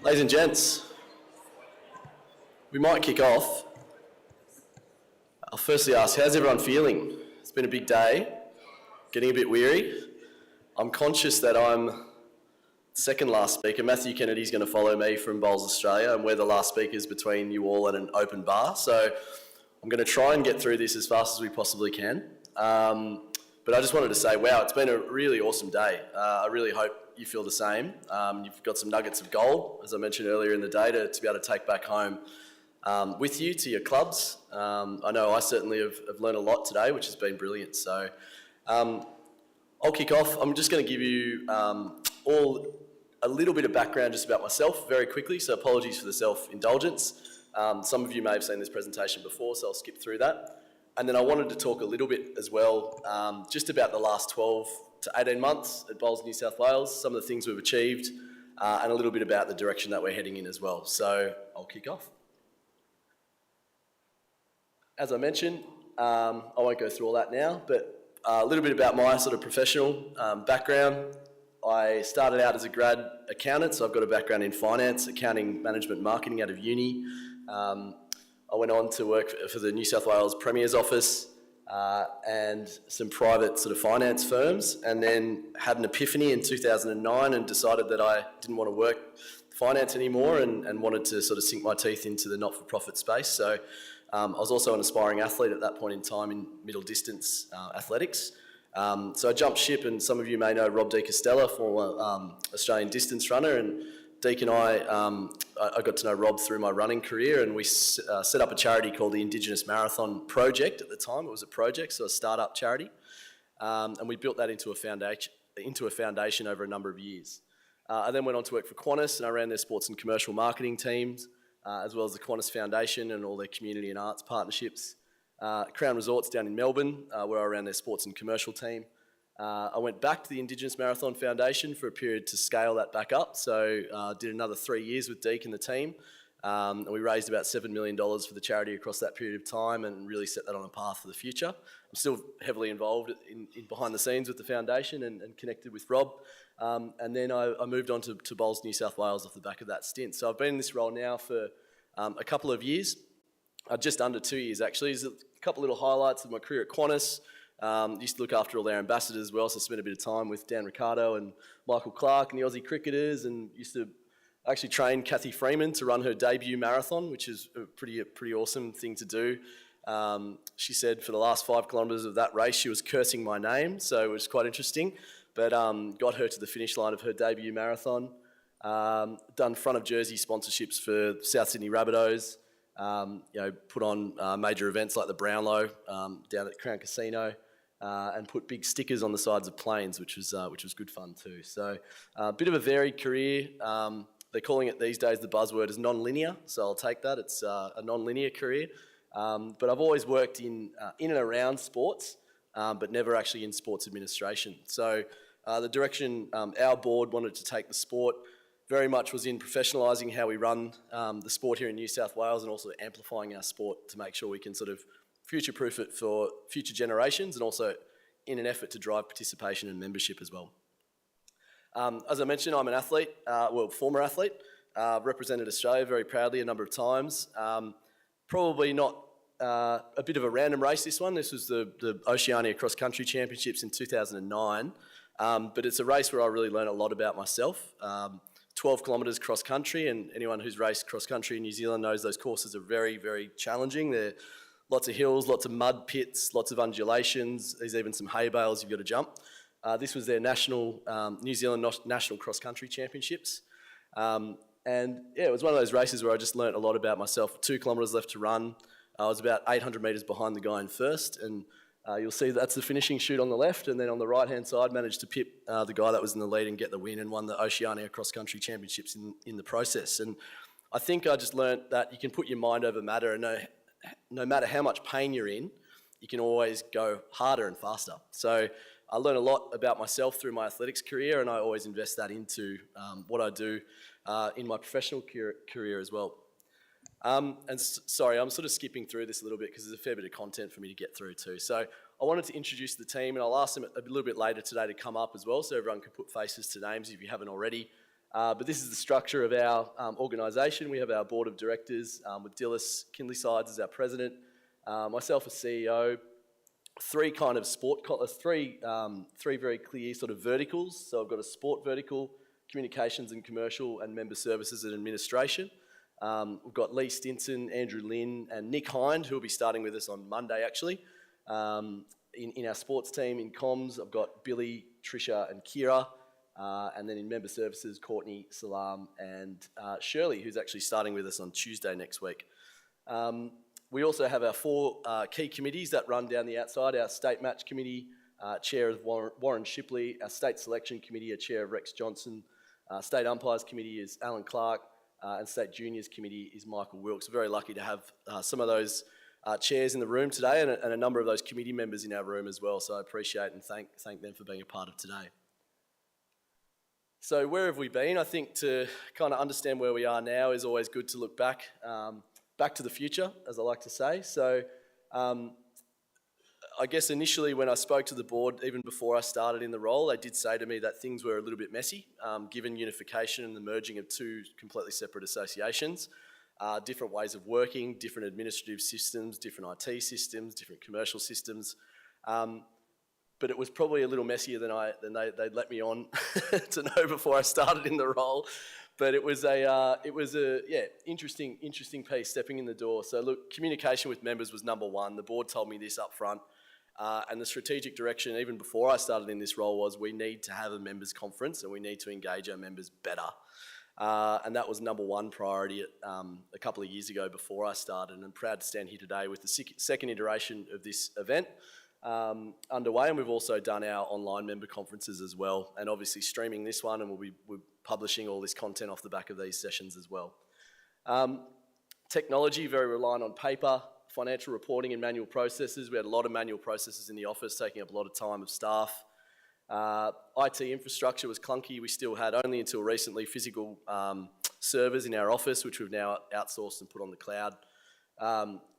Ladies and gents, we might kick off. I'll firstly ask, how's everyone feeling? It's been a big day, getting a bit weary. I'm conscious that I'm second last speaker. Matthew Kennedy's going to follow me from Bowls Australia, and we're the last speakers between you all and an open bar. So I'm going to try and get through this as fast as we possibly can. But I just wanted to say, wow, it's been a really awesome day. I really hope you feel the same. You've got some nuggets of gold, as I mentioned earlier in the day, to be able to take back home with you to your clubs. I know I certainly have learned a lot today, which has been brilliant. So I'll kick off. I'm just going to give you all a little bit of background just about myself very quickly, so apologies for the self-indulgence. Some of you may have seen this presentation before, so I'll skip through that. And then I wanted to talk a little bit as well just about the last 12 to 18 months at Bowls New South Wales, some of the things we've achieved, and a little bit about the direction that we're heading in as well. So I'll kick off. As I mentioned, I won't go through all that now, but a little bit about my sort of professional background. I started out as a grad accountant, so I've got a background in finance, accounting, management, marketing out of uni. I went on to work for the New South Wales Premier's office and some private sort of finance firms, and then had an epiphany in 2009 and decided that I didn't want to work finance anymore and wanted to sort of sink my teeth into the not-for-profit space. So I was also an aspiring athlete at that point in time in middle distance athletics. So I jumped ship, and some of you may know Rob de Castella, former Australian distance runner, and Deek and I got to know Rob through my running career, and we set up a charity called the Indigenous Marathon Project at the time. It was a project, so a start-up charity, and we built that into a foundation over a number of years. I then went on to work for Qantas, and I ran their sports and commercial marketing teams, as well as the Qantas Foundation and all their community and arts partnerships. Crown Resorts down in Melbourne, where I ran their sports and commercial team. I went back to the Indigenous Marathon Foundation for a period to scale that back up. So did another 3 years with Deek and the team. And we raised about $7 million for the charity across that period of time and really set that on a path for the future. I'm still heavily involved in behind the scenes with the foundation and connected with Rob. And then I moved on to Bowls New South Wales off the back of that stint. So I've been in this role now for a couple of years, just under 2 years actually. There's a couple little highlights of my career at Qantas. Used to look after all their ambassadors. We also spent a bit of time with Dan Ricciardo and Michael Clarke and the Aussie cricketers, and used to actually train Cathy Freeman to run her debut marathon, which is a pretty awesome thing to do. She said for the last 5 kilometres of that race she was cursing my name, so it was quite interesting, but got her to the finish line of her debut marathon. Done front of jersey sponsorships for South Sydney Rabbitohs. Put on major events like the Brownlow down at Crown Casino, and put big stickers on the sides of planes, which was good fun too. So a bit of a varied career. They're calling it these days, the buzzword is non-linear, so I'll take that. It's a non-linear career. But I've always worked in and around sports, but never actually in sports administration. So the direction our board wanted to take the sport very much was in professionalising how we run the sport here in New South Wales, and also amplifying our sport to make sure we can sort of future-proof it for future generations, and also in an effort to drive participation and membership as well. As I mentioned, I'm an athlete, former athlete, represented Australia very proudly a number of times. Probably not a bit of a random race, this one. This was the Oceania Cross Country Championships in 2009, but it's a race where I really learned a lot about myself. 12 kilometres cross country, and anyone who's raced cross country in New Zealand knows those courses are very, very challenging. There are lots of hills, lots of mud pits, lots of undulations. There's even some hay bales you've got to jump. This was their New Zealand National Cross Country Championships. And yeah, it was one of those races where I just learnt a lot about myself. 2 kilometres left to run. I was about 800 metres behind the guy in first, and you'll see that's the finishing chute on the left, and then on the right-hand side managed to pip the guy that was in the lead and get the win, and won the Oceania Cross Country Championships in the process. And I think I just learnt that you can put your mind over matter, and no matter how much pain you're in, you can always go harder and faster. So I learned a lot about myself through my athletics career, and I always invest that into what I do in my professional career as well. Sorry, I'm sort of skipping through this a little bit because there's a fair bit of content for me to get through too. So I wanted to introduce the team, and I'll ask them a little bit later today to come up as well, so everyone can put faces to names if you haven't already. But this is the structure of our organisation. We have our board of directors with 𝐂𝐨𝐬𝐶𝐷 as our president, myself as CEO, three very clear sort of verticals. So I've got a sport vertical, communications and commercial, and member services and administration. We've got Lee Stinson, Andrew Lynn, and Nick Hind, who will be starting with us on Monday, actually. In our sports team, in comms, I've got Billy, Trisha, and Kira. And then in member services, Courtney, Salam, and Shirley, who's actually starting with us on Tuesday next week. We also have our four key committees that run down the outside. Our state match committee, chair of Warren Shipley. Our state selection committee, chair of Rex Johnson. State umpires committee is Alan Clark. And state juniors committee is Michael Wilkes. We're very lucky to have some of those chairs in the room today and a number of those committee members in our room as well. So I appreciate and thank them for being a part of today. So where have we been? I think to kind of understand where we are now is always good to look back to the future, as I like to say. So I guess initially when I spoke to the board, even before I started in the role, they did say to me that things were a little bit messy, given unification and the merging of two completely separate associations, different ways of working, different administrative systems, different IT systems, different commercial systems. But it was probably a little messier than they'd let me on to know before I started in the role. But it was a interesting piece stepping in the door. So look, communication with members was number one. The board told me this up front. And the strategic direction, even before I started in this role, was we need to have a members conference and we need to engage our members better. And that was number one priority a couple of years ago before I started. And I'm proud to stand here today with the second iteration of this event underway, and we've also done our online member conferences as well, and obviously streaming this one, and we're publishing all this content off the back of these sessions as well. Technology, very reliant on paper, financial reporting and manual processes. We had a lot of manual processes in the office, taking up a lot of time of staff. IT infrastructure was clunky. We still had, only until recently, physical servers in our office, which we've now outsourced and put on the cloud.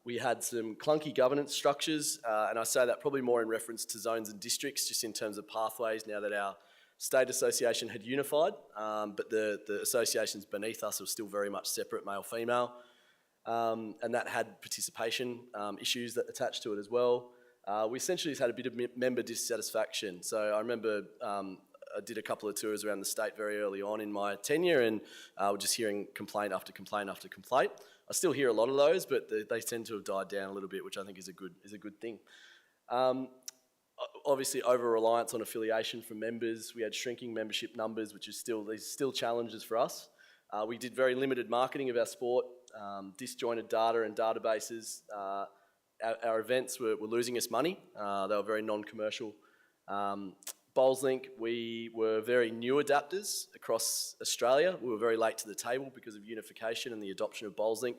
We had some clunky governance structures, and I say that probably more in reference to zones and districts, just in terms of pathways, now that our state association had unified, but the associations beneath us were still very much separate, male-female, and that had participation issues that attached to it as well. We essentially just had a bit of member dissatisfaction. So I remember I did a couple of tours around the state very early on in my tenure, and we're just hearing complaint after complaint after complaint. I still hear a lot of those, but they tend to have died down a little bit, which I think is a good thing. Obviously, over-reliance on affiliation from members. We had shrinking membership numbers, which is still challenges for us. We did very limited marketing of our sport, disjointed data and databases. Our events were losing us money. They were very non-commercial. BowlsLink, we were very new adapters across Australia. We were very late to the table because of unification and the adoption of BowlsLink.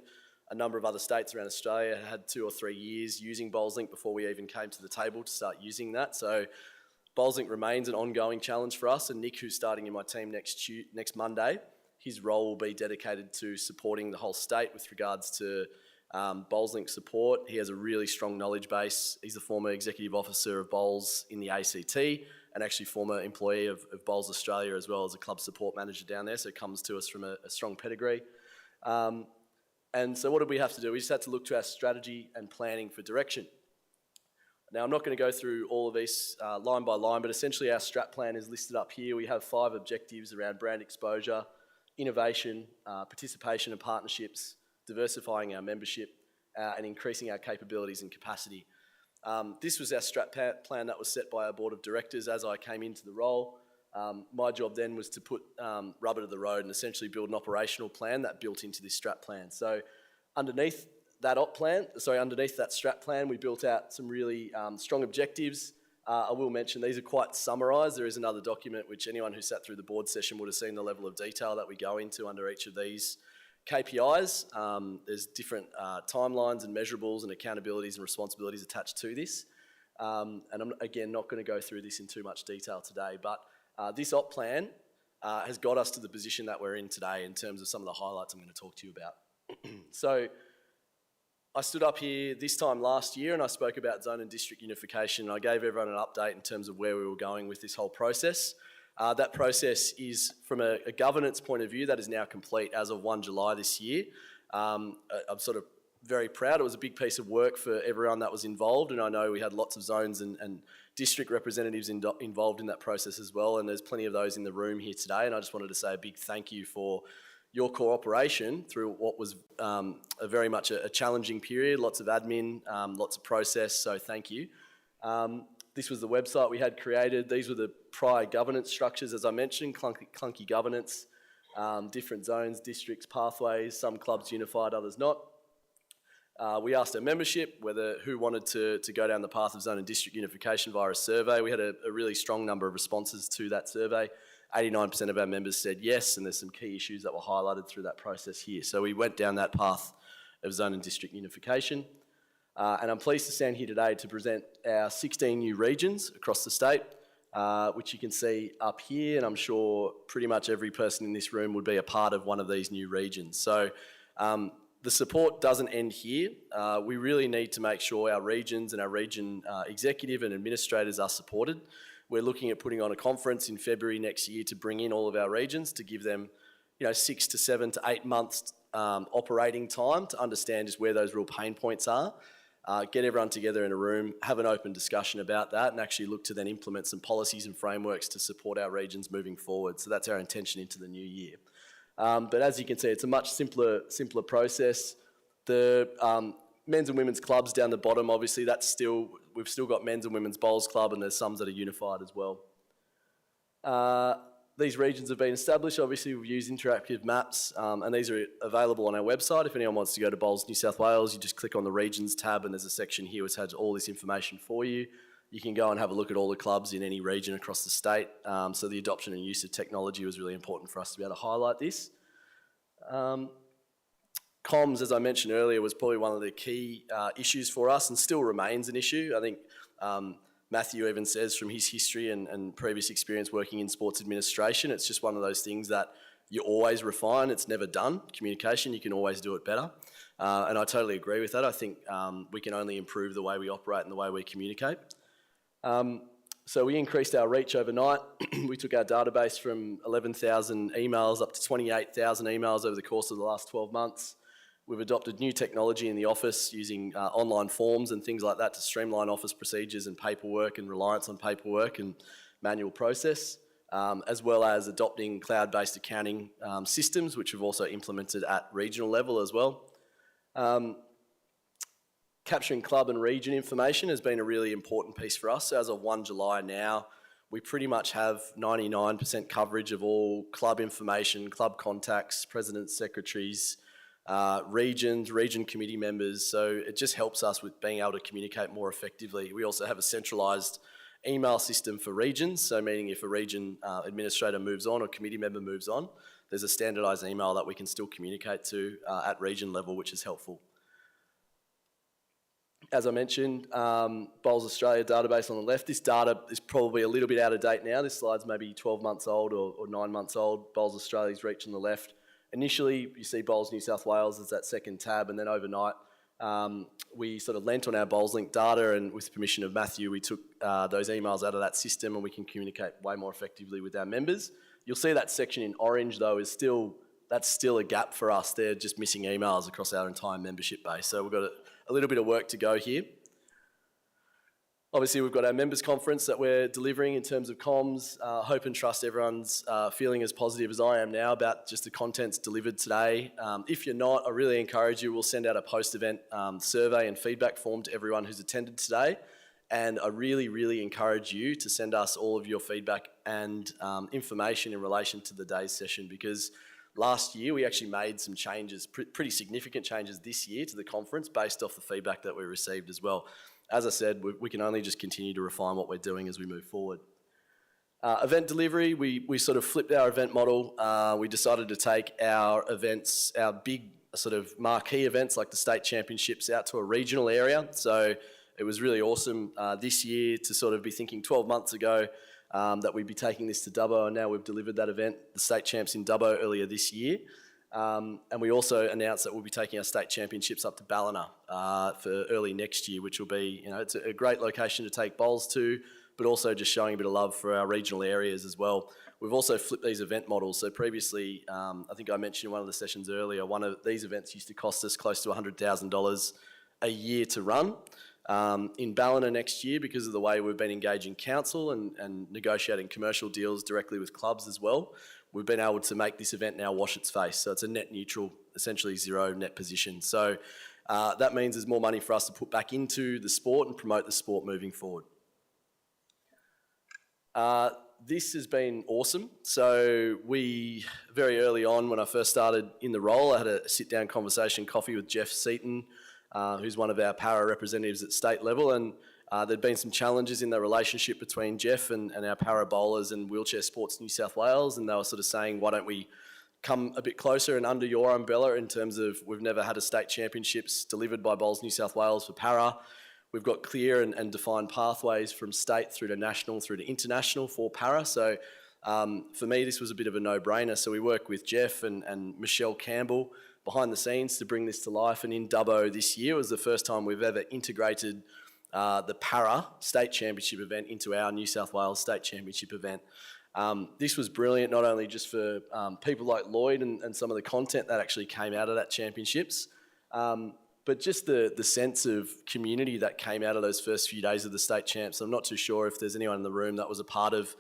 A number of other states around Australia had 2 or 3 years using BowlsLink before we even came to the table to start using that. So BowlsLink remains an ongoing challenge for us, and Nick, who's starting in my team next Monday, his role will be dedicated to supporting the whole state with regards to BowlsLink support. He has a really strong knowledge base. He's the former executive officer of Bowls in the ACT, and actually former employee of Bowls Australia, as well as a club support manager down there, so comes to us from a strong pedigree. And so what did we have to do? We just had to look to our strategy and planning for direction. Now, I'm not going to go through all of these line by line, but essentially our strat plan is listed up here. We have 5 objectives around brand exposure, innovation, participation and partnerships, diversifying our membership, and increasing our capabilities and capacity. This was our strat plan that was set by our board of directors as I came into the role. My job then was to put rubber to the road and essentially build an operational plan that built into this strat plan. So underneath that strat plan, we built out some really strong objectives. I will mention these are quite summarised. There is another document which anyone who sat through the board session would have seen the level of detail that we go into under each of these KPIs. There's different timelines and measurables and accountabilities and responsibilities attached to this. And I'm, again, not going to go through this in too much detail today, but this op plan has got us to the position that we're in today in terms of some of the highlights I'm going to talk to you about. So I stood up here this time last year and I spoke about zone and district unification. I gave everyone an update in terms of where we were going with this whole process. That process is, from a governance point of view, that is now complete as of 1 July this year. I'm sort of very proud. It was a big piece of work for everyone that was involved, and I know we had lots of zones and district representatives involved in that process as well, and there's plenty of those in the room here today, and I just wanted to say a big thank you for your cooperation through what was very much a challenging period, lots of admin, lots of process, so thank you. This was the website we had created. These were the prior governance structures, as I mentioned, clunky governance, different zones, districts, pathways, some clubs unified, others not. We asked our membership who wanted to go down the path of zone and district unification via a survey. We had a really strong number of responses to that survey. 89% of our members said yes, and there's some key issues that were highlighted through that process here. So we went down that path of zone and district unification. And I'm pleased to stand here today to present our 16 new regions across the state, which you can see up here, and I'm sure pretty much every person in this room would be a part of one of these new regions. So the support doesn't end here. We really need to make sure our regions and our region executive and administrators are supported. We're looking at putting on a conference in February next year to bring in all of our regions to give them 6 to 7 to 8 months operating time to understand just where those real pain points are. Get everyone together in a room, have an open discussion about that, and actually look to then implement some policies and frameworks to support our regions moving forward. So that's our intention into the new year. But as you can see, it's a much simpler process. The men's and women's clubs down the bottom, obviously, we've still got men's and women's bowls club, and there's some that are unified as well. These regions have been established. Obviously, we've used interactive maps, and these are available on our website. If anyone wants to go to Bowls New South Wales, you just click on the regions tab, and there's a section here which has all this information for you. You can go and have a look at all the clubs in any region across the state. So the adoption and use of technology was really important for us to be able to highlight this. Comms, as I mentioned earlier, was probably one of the key issues for us and still remains an issue. I think Matthew even says from his history and previous experience working in sports administration, it's just one of those things that you always refine. It's never done. Communication, you can always do it better. And I totally agree with that. I think we can only improve the way we operate and the way we communicate. So we increased our reach overnight. We took our database from 11,000 emails up to 28,000 emails over the course of the last 12 months. We've adopted new technology in the office using online forms and things like that to streamline office procedures and paperwork and reliance on paperwork and manual process, as well as adopting cloud-based accounting systems, which we've also implemented at regional level as well. Capturing club and region information has been a really important piece for us. So as of 1 July now, we pretty much have 99% coverage of all club information, club contacts, presidents, secretaries, regions, region committee members. So it just helps us with being able to communicate more effectively. We also have a centralised email system for regions. So meaning if a region administrator moves on or committee member moves on, there's a standardised email that we can still communicate to at region level, which is helpful. As I mentioned, Bowls Australia database on the left. This data is probably a little bit out of date now. This slide's maybe 12 months old or 9 months old. Bowls Australia's reach on the left. Initially, you see Bowls New South Wales as that second tab, and then overnight, we sort of lent on our Bowls Link data, and with permission of Matthew, we took those emails out of that system, and we can communicate way more effectively with our members. You'll see that section in orange, though, that's still a gap for us. They're just missing emails across our entire membership base. So we've got a little bit of work to go here. Obviously, we've got our members conference that we're delivering in terms of comms. Hope and trust everyone's feeling as positive as I am now about just the contents delivered today. If you're not, I really encourage you. We'll send out a post-event survey and feedback form to everyone who's attended today. And I really, really encourage you to send us all of your feedback and information in relation to the day's session, because last year we actually made some changes, pretty significant changes this year to the conference based off the feedback that we received as well. As I said, we can only just continue to refine what we're doing as we move forward. Event delivery, we sort of flipped our event model. We decided to take our events, our big sort of marquee events like the state championships, out to a regional area. So it was really awesome this year to sort of be thinking 12 months ago that we'd be taking this to Dubbo, and now we've delivered that event, the state champs in Dubbo, earlier this year. And we also announced that we'll be taking our state championships up to Ballina for early next year, which will be, it's a great location to take bowls to, but also just showing a bit of love for our regional areas as well. We've also flipped these event models. So previously, I think I mentioned in one of the sessions earlier, one of these events used to cost us close to $100,000 a year to run. In Ballina next year, because of the way we've been engaging council and negotiating commercial deals directly with clubs as well, we've been able to make this event now wash its face. So it's a net neutral, essentially zero net position. So that means there's more money for us to put back into the sport and promote the sport moving forward. This has been awesome. So very early on when I first started in the role, I had a sit-down conversation, coffee with Jeff Seaton, who's one of our para representatives at state level, and there'd been some challenges in the relationship between Jeff and our para bowlers and Wheelchair Sports New South Wales, and they were sort of saying, why don't we come a bit closer and under your umbrella in terms of we've never had a state championships delivered by Bowls New South Wales for para. We've got clear and defined pathways from state through to national, through to international for para. So for me, this was a bit of a no-brainer. So we work with Jeff and Michelle Campbell behind the scenes to bring this to life. And in Dubbo this year was the first time we've ever integrated the para state championship event into our New South Wales state championship event. This was brilliant, not only just for people like Lloyd and some of the content that actually came out of that championships, but just the sense of community that came out of those first few days of the state champs. I'm not too sure if there's anyone in the room that was a part of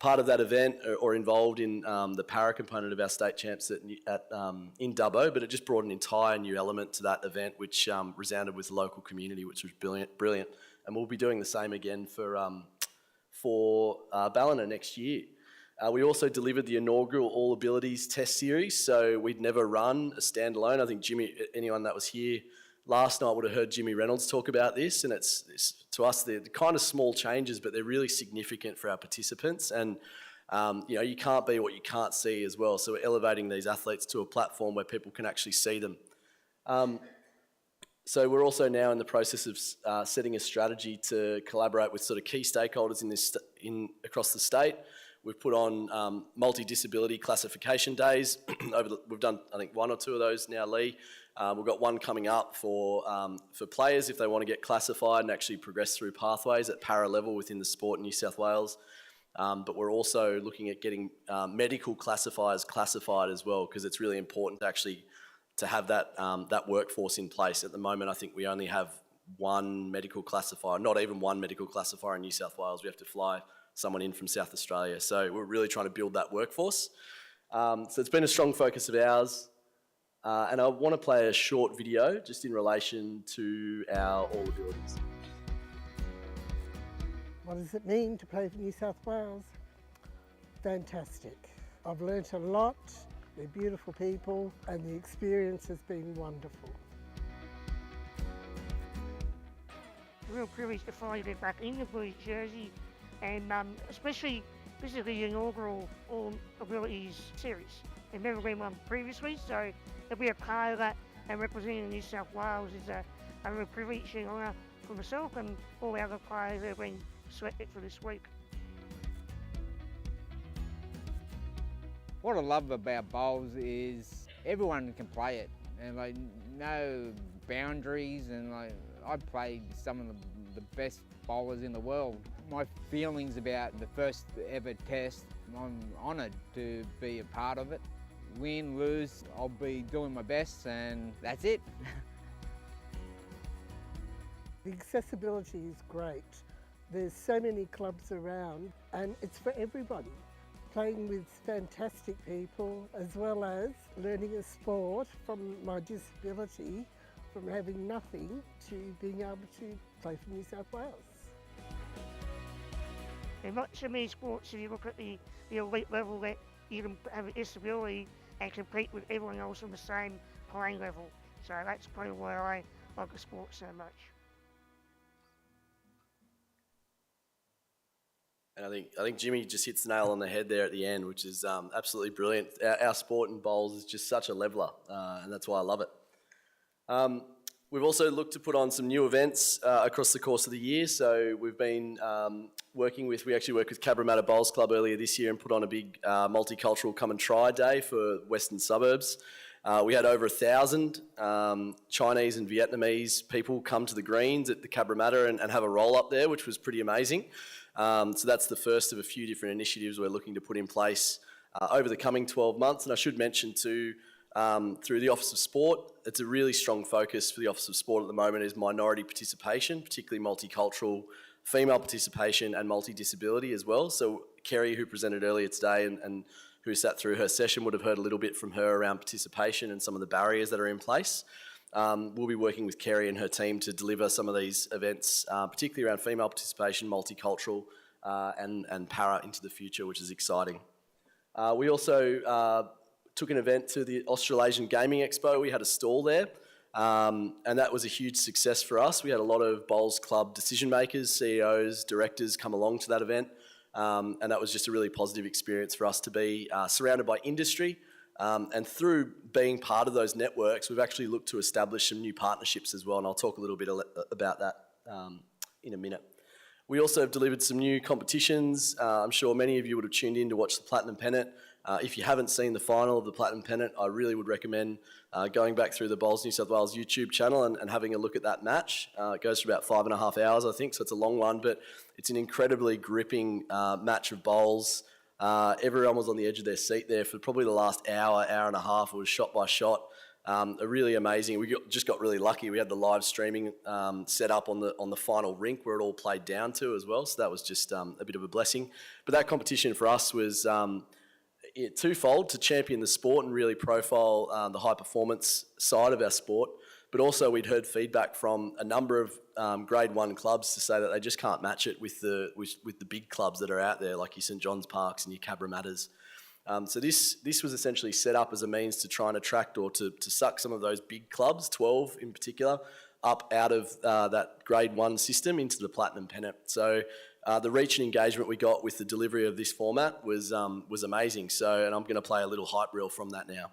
that event or involved in the para component of our state champs in Dubbo, but it just brought an entire new element to that event, which resounded with the local community, which was brilliant. And we'll be doing the same again for Ballina next year. We also delivered the inaugural All Abilities Test Series, so we'd never run a standalone. I think anyone that was here last night would have heard Jimmy Reynolds talk about this, and it's to us, they're kind of small changes, but they're really significant for our participants. And you can't be what you can't see as well. So we're elevating these athletes to a platform where people can actually see them. So we're also now in the process of setting a strategy to collaborate with sort of key stakeholders across the state. We've put on multi-disability classification days. We've done, I think, one or two of those now, Lee. We've got one coming up for players if they want to get classified and actually progress through pathways at para level within the sport in New South Wales. But we're also looking at getting medical classifiers classified as well, because it's really important to have that workforce in place. At the moment, I think we only have one medical classifier, not even one medical classifier in New South Wales. We have to fly someone in from South Australia. So we're really trying to build that workforce. So it's been a strong focus of ours. And I want to play a short video just in relation to our All Abilities. What does it mean to play for New South Wales? Fantastic. I've learnt a lot, they're beautiful people, and the experience has been wonderful. It's a real privilege to finally get back in the Blues jersey, and especially this is the inaugural All Abilities series. There's never been one previously, so to be a part of that and representing New South Wales is a real privilege and honour for myself and all the other players that have been selected for this week. What I love about bowls is everyone can play it, and like no boundaries, and like I played some of the best bowlers in the world. My feelings about the first ever test, I'm honoured to be a part of it. Win, lose, I'll be doing my best, and that's it. The accessibility is great. There's so many clubs around, and it's for everybody. Playing with fantastic people, as well as learning a sport from my disability, from having nothing to being able to play for New South Wales. There are not so many sports, if you look at the elite level, that you can have a disability and compete with everyone else on the same playing level. So that's probably why I like the sport so much. And I think Jimmy just hits the nail on the head there at the end, which is absolutely brilliant. Our sport in bowls is just such a leveller, and that's why I love it. We've also looked to put on some new events across the course of the year. So we've been we actually worked with Cabramatta Bowls Club earlier this year and put on a big multicultural come and try day for Western Suburbs. We had over 1,000 Chinese and Vietnamese people come to the greens at the Cabramatta and have a roll up there, which was pretty amazing. So that's the first of a few different initiatives we're looking to put in place over the coming 12 months. And I should mention too, through the Office of Sport, it's a really strong focus for the Office of Sport at the moment is minority participation, particularly multicultural, female participation and multi-disability as well. So Kerry, who presented earlier today and who sat through her session, would have heard a little bit from her around participation and some of the barriers that are in place. We'll be working with Kerry and her team to deliver some of these events, particularly around female participation, multicultural and para into the future, which is exciting. We also took an event to the Australasian Gaming Expo. We had a stall there, and that was a huge success for us. We had a lot of bowls club decision makers, CEOs, directors come along to that event, and that was just a really positive experience for us to be surrounded by industry. And through being part of those networks, we've actually looked to establish some new partnerships as well, and I'll talk a little bit about that in a minute. We also have delivered some new competitions. I'm sure many of you would have tuned in to watch the Platinum Pennant. If you haven't seen the final of the Platinum Pennant, I really would recommend going back through the Bowls New South Wales YouTube channel and having a look at that match. It goes for about 5.5 hours, I think, so it's a long one, but it's an incredibly gripping match of bowls. Everyone was on the edge of their seat there for probably the last hour, hour and a half. It was shot by shot. Really amazing. We just got really lucky. We had the live streaming set up on the final rink where it all played down to as well. So that was just a bit of a blessing. But that competition for us was twofold: to champion the sport and really profile the high performance side of our sport. But also we'd heard feedback from a number of Grade 1 clubs to say that they just can't match it with the big clubs that are out there, like your St John's Parks and your Cabramatters. So this was essentially set up as a means to try and attract or to suck some of those big clubs, 12 in particular, up out of that Grade 1 system into the Platinum Pennant. So the reach and engagement we got with the delivery of this format was amazing. So, and I'm going to play a little hype reel from that now.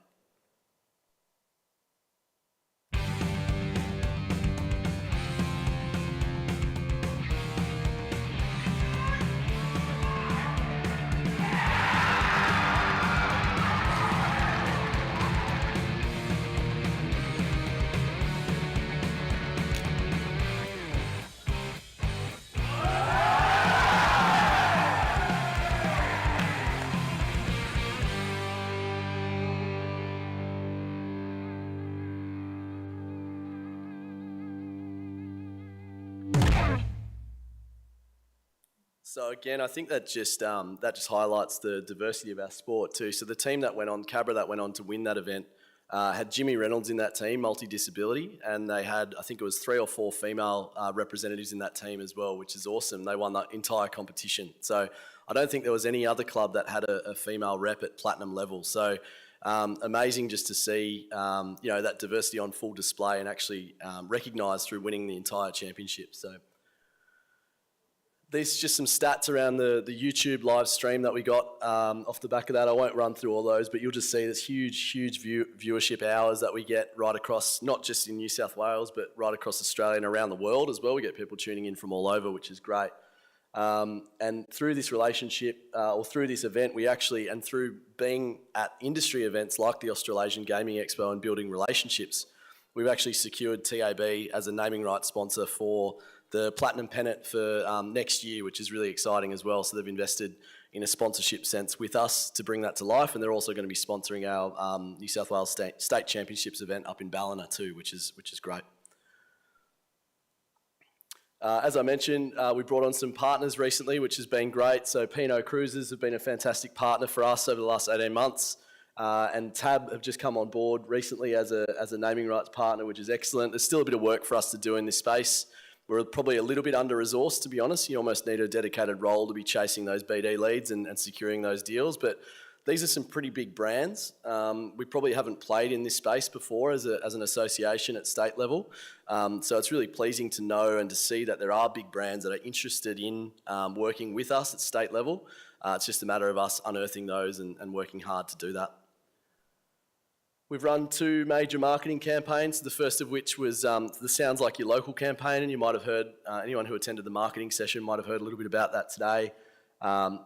So again, I think that just highlights the diversity of our sport too. So the team that went on, Cabra, that went on to win that event, had Jimmy Reynolds in that team, multi-disability, and they had, I think it was 3 or 4 female representatives in that team as well, which is awesome. They won that entire competition. So I don't think there was any other club that had a female rep at platinum level. So amazing just to see that diversity on full display and actually recognised through winning the entire championship. So these are just some stats around the YouTube live stream that we got off the back of that. I won't run through all those, but you'll just see this huge viewership hours that we get right across, not just in New South Wales, but right across Australia and around the world as well. We get people tuning in from all over, which is great. And through this relationship, or through this event, we actually, and through being at industry events like the Australasian Gaming Expo and building relationships, we've actually secured TAB as a naming rights sponsor for the Platinum Pennant for next year, which is really exciting as well. So they've invested in a sponsorship sense with us to bring that to life, and they're also going to be sponsoring our New South Wales State Championships event up in Ballina too, which is great. As I mentioned, we brought on some partners recently, which has been great. So P&O Cruises have been a fantastic partner for us over the last 18 months. And TAB have just come on board recently as a naming rights partner, which is excellent. There's still a bit of work for us to do in this space. We're probably a little bit under-resourced, to be honest. You almost need a dedicated role to be chasing those BD leads and securing those deals. But these are some pretty big brands. We probably haven't played in this space before as an association at state level. So it's really pleasing to know and to see that there are big brands that are interested in working with us at state level. It's just a matter of us unearthing those and working hard to do that. We've run 2 major marketing campaigns, the first of which was the Sounds Like Your Local campaign, and you might have heard, anyone who attended the marketing session might have heard a little bit about that today.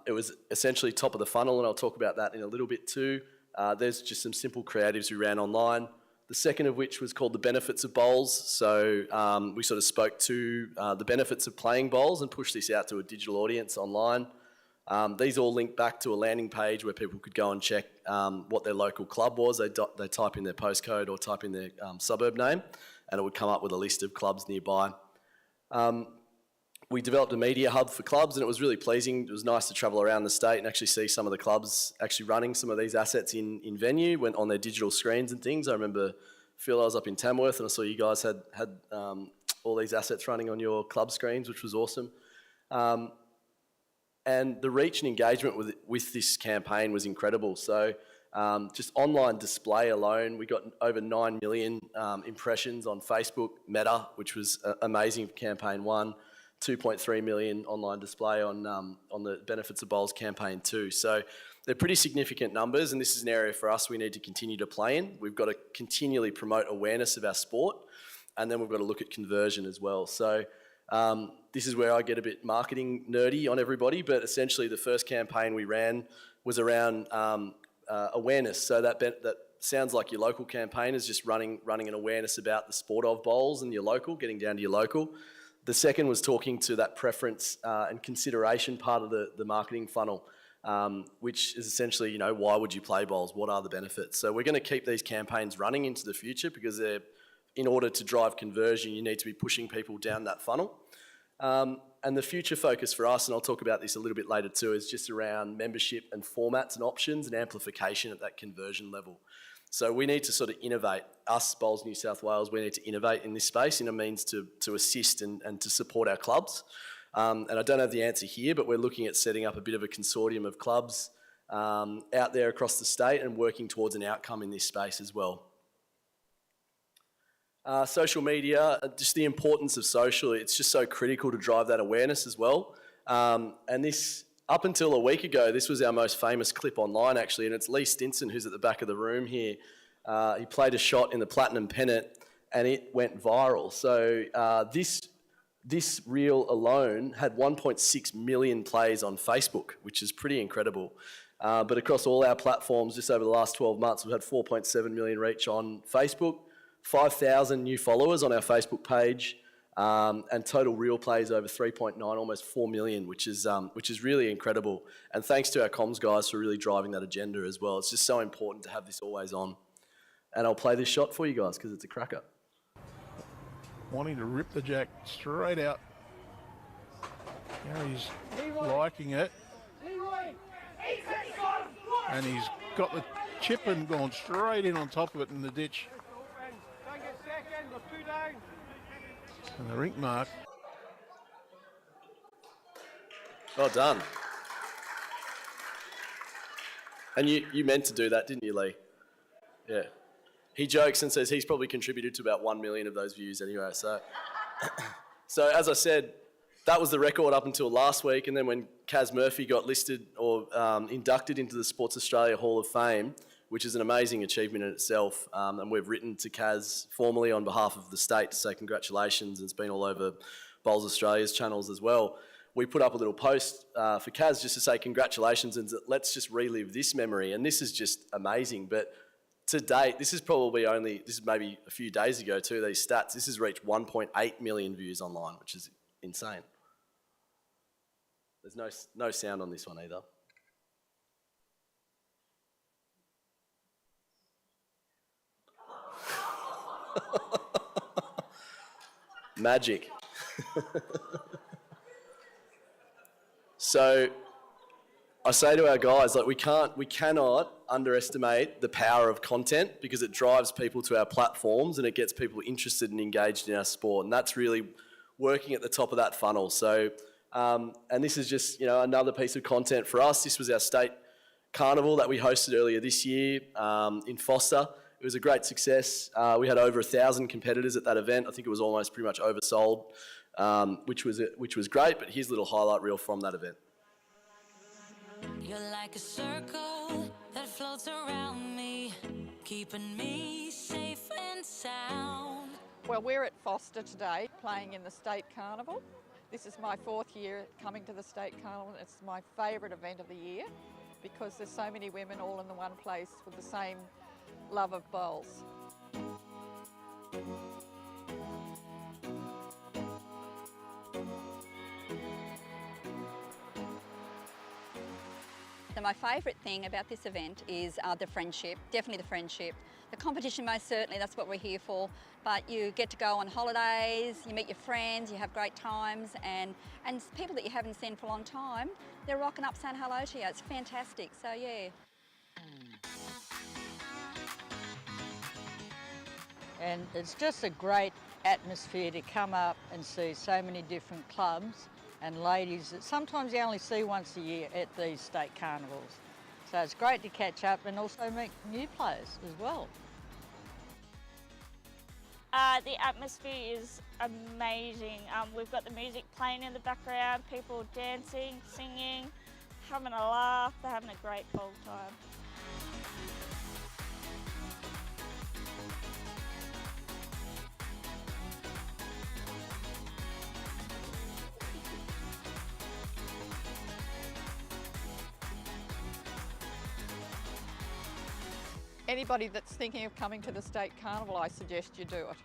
It was essentially top of the funnel, and I'll talk about that in a little bit too. There's just some simple creatives we ran online. The second of which was called the benefits of bowls. So we sort of spoke to the benefits of playing bowls and pushed this out to a digital audience online. These all link back to a landing page where people could go and check what their local club was. They type in their postcode or type in their suburb name, and it would come up with a list of clubs nearby. We developed a media hub for clubs, and it was really pleasing. It was nice to travel around the state and actually see some of the clubs actually running some of these assets in venue, went on their digital screens and things. I remember, Phil, I was up in Tamworth and I saw you guys had all these assets running on your club screens, which was awesome. And the reach and engagement with this campaign was incredible. So just online display alone, we got over 9 million impressions on Facebook Meta, which was amazing for campaign 1. 2.3 million online display on the Benefits of Bowls campaign 2. So they're pretty significant numbers, and this is an area for us we need to continue to play in. We've got to continually promote awareness of our sport, and then we've got to look at conversion as well. So this is where I get a bit marketing nerdy on everybody, but essentially the first campaign we ran was around awareness. So that sounds like your local campaign is just running an awareness about the sport of bowls in your local, getting down to your local. The second was talking to that preference and consideration part of the marketing funnel, which is essentially, you know, why would you play bowls? What are the benefits? So we're going to keep these campaigns running into the future because in order to drive conversion, you need to be pushing people down that funnel. And the future focus for us, and I'll talk about this a little bit later too, is just around membership and formats and options and amplification at that conversion level. So we need to sort of innovate. Us, Bowls New South Wales, we need to innovate in this space in a means to assist and to support our clubs. And I don't have the answer here, but we're looking at setting up a bit of a consortium of clubs out there across the state and working towards an outcome in this space as well. Social media, just the importance of social, it's just so critical to drive that awareness as well. And this, up until a week ago, this was our most famous clip online actually, and it's Lee Stinson who's at the back of the room here. He played a shot in the Platinum Pennant and it went viral. So this reel alone had 1.6 million plays on Facebook, which is pretty incredible. But across all our platforms, just over the last 12 months, we've had 4.7 million reach on Facebook, 5,000 new followers on our Facebook page, and total reel plays over 3.9, almost 4 million, which is really incredible. And thanks to our comms guys for really driving that agenda as well. It's just so important to have this always on. And I'll play this shot for you guys because it's a cracker. Wanting to rip the jack straight out. Gary's liking it. And he's got the chip and gone straight in on top of it in the ditch. And the rink mark. Well done. And you meant to do that, didn't you, Lee? Yeah. He jokes and says he's probably contributed to about 1 million of those views anyway. So, so as I said, that was the record up until last week. And then when Kaz Murphy got listed or inducted into the Sports Australia Hall of Fame, which is an amazing achievement in itself, and we've written to Kaz formally on behalf of the state to say congratulations. It's been all over Bowls Australia's channels as well. We put up a little post for Kaz just to say congratulations and let's just relive this memory. And this is just amazing. But to date, this is maybe a few days ago too, these stats, this has reached 1.8 million views online, which is insane. There's no sound on this one either. Magic. So I say to our guys, like we cannot underestimate the power of content because it drives people to our platforms and it gets people interested and engaged in our sport, and that's really working at the top of that funnel. So, and this is just another piece of content for us. This was our state carnival that we hosted earlier this year in Foster. It was a great success. We had over 1,000 competitors at that event. I think it was almost pretty much oversold, which was great. But here's a little highlight reel from that event. You're like a circle that floats around me, keeping me safe and sound. Well, we're at Foster today, playing in the State Carnival. This is my 4th year coming to the State Carnival. It's my favourite event of the year because there's so many women all in the one place with the same love of bowls. So my favourite thing about this event is the friendship, definitely the friendship. The competition, most certainly, that's what we're here for. But you get to go on holidays, you meet your friends, you have great times, and people that you haven't seen for a long time, they're rocking up saying hello to you. It's fantastic, so yeah. And it's just a great atmosphere to come up and see so many different clubs and ladies that sometimes you only see once a year at these state carnivals. So it's great to catch up and also meet new players as well. The atmosphere is amazing. We've got the music playing in the background, people dancing, singing, having a laugh, they're having a great old time. Anybody that's thinking of coming to the State Carnival, I suggest you do it.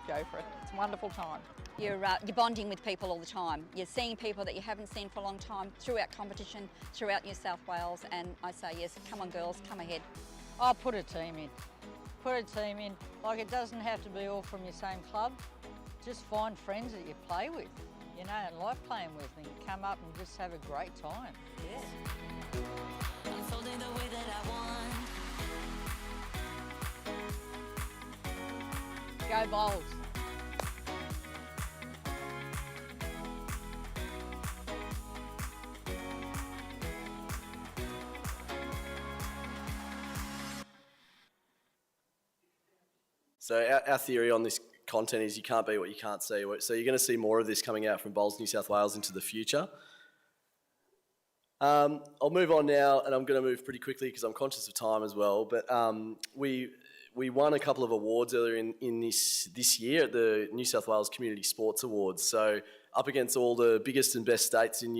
Go for it. It's a wonderful time. You're bonding with people all the time. You're seeing people that you haven't seen for a long time throughout competition, throughout New South Wales, and I say yes, come on girls, come ahead. Oh, put a team in. Put a team in. Like, it doesn't have to be all from your same club. Just find friends that you play with, you know, and like playing with, and come up and just have a great time. Yeah. Unfolding the way that I want. Go Bowls. So our theory on this content is you can't be what you can't see. So you're going to see more of this coming out from Bowls New South Wales into the future. I'll move on now, and I'm going to move pretty quickly because I'm conscious of time as well. But we won a couple of awards earlier in this year at the New South Wales Community Sports Awards. So up against all the biggest and best states in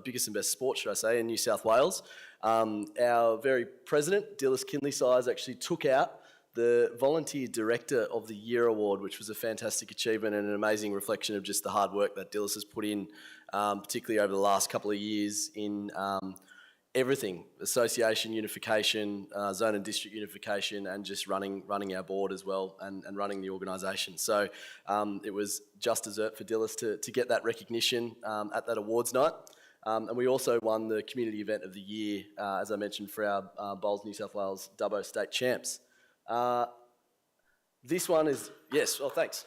biggest and best sports, should I say, in New South Wales. Our very president, Dilys Kinley-Syers, actually took out the Volunteer Director of the Year Award, which was a fantastic achievement and an amazing reflection of just the hard work that Dilys has put in, particularly over the last couple of years in everything, association unification, zone and district unification, and just running our board as well and running the organisation. So it was just dessert for Dilys to get that recognition at that awards night. And we also won the Community Event of the Year, as I mentioned, for our Bowls New South Wales Dubbo State Champs. This one is, yes, well, thanks.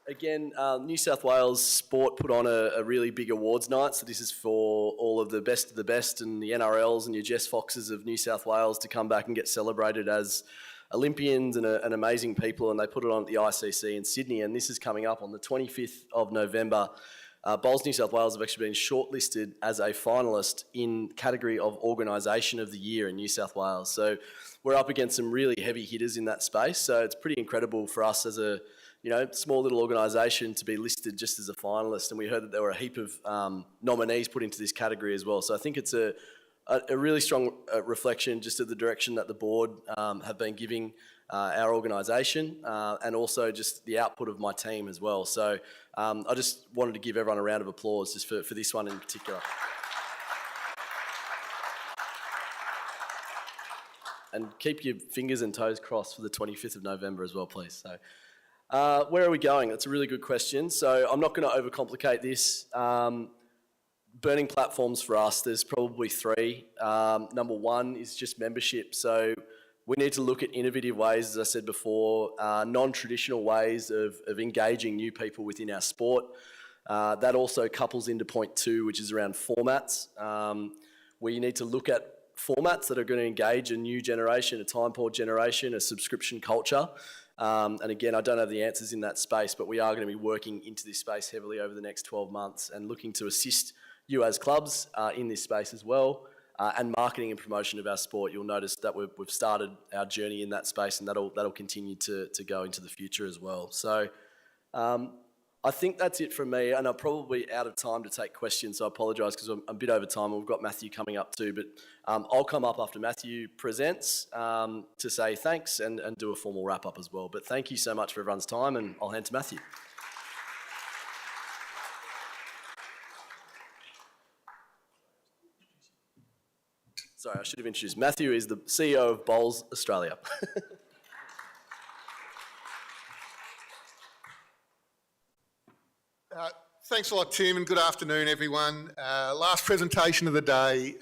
Again, New South Wales Sport put on a really big awards night, so this is for all of the best and the NRLs and your Jess Foxes of New South Wales to come back and get celebrated as Olympians and amazing people, and they put it on at the ICC in Sydney, and this is coming up on the 25th of November. Bowls New South Wales have actually been shortlisted as a finalist in category of Organisation of the Year in New South Wales. So we're up against some really heavy hitters in that space, so it's pretty incredible for us as a small little organisation to be listed just as a finalist, and we heard that there were a heap of nominees put into this category as well. So I think it's a really strong reflection just of the direction that the board have been giving our organisation and also just the output of my team as well. So I just wanted to give everyone a round of applause just for this one in particular. And keep your fingers and toes crossed for the 25th of November as well, please. So. Where are we going? That's a really good question. So I'm not going to overcomplicate this. Burning platforms for us, there's probably three. Number one is just membership. So we need to look at innovative ways, as I said before, non-traditional ways of engaging new people within our sport. That also couples into point two, which is around formats. We need to look at formats that are going to engage a new generation, a time-poor generation, a subscription culture. And again, I don't have the answers in that space, but we are going to be working into this space heavily over the next 12 months and looking to assist you as clubs in this space as well, and marketing and promotion of our sport. You'll notice that we've started our journey in that space, and that'll continue to go into the future as well. So I think that's it from me, and I'm probably out of time to take questions, so I apologise because I'm a bit over time. We've got Matthew coming up too, but I'll come up after Matthew presents to say thanks and do a formal wrap-up as well. But thank you so much for everyone's time, and I'll hand to Matthew. Sorry, I should have introduced. Matthew is the CEO of Bowls Australia. Thanks a lot, Tim, and good afternoon, everyone. Last presentation of the day.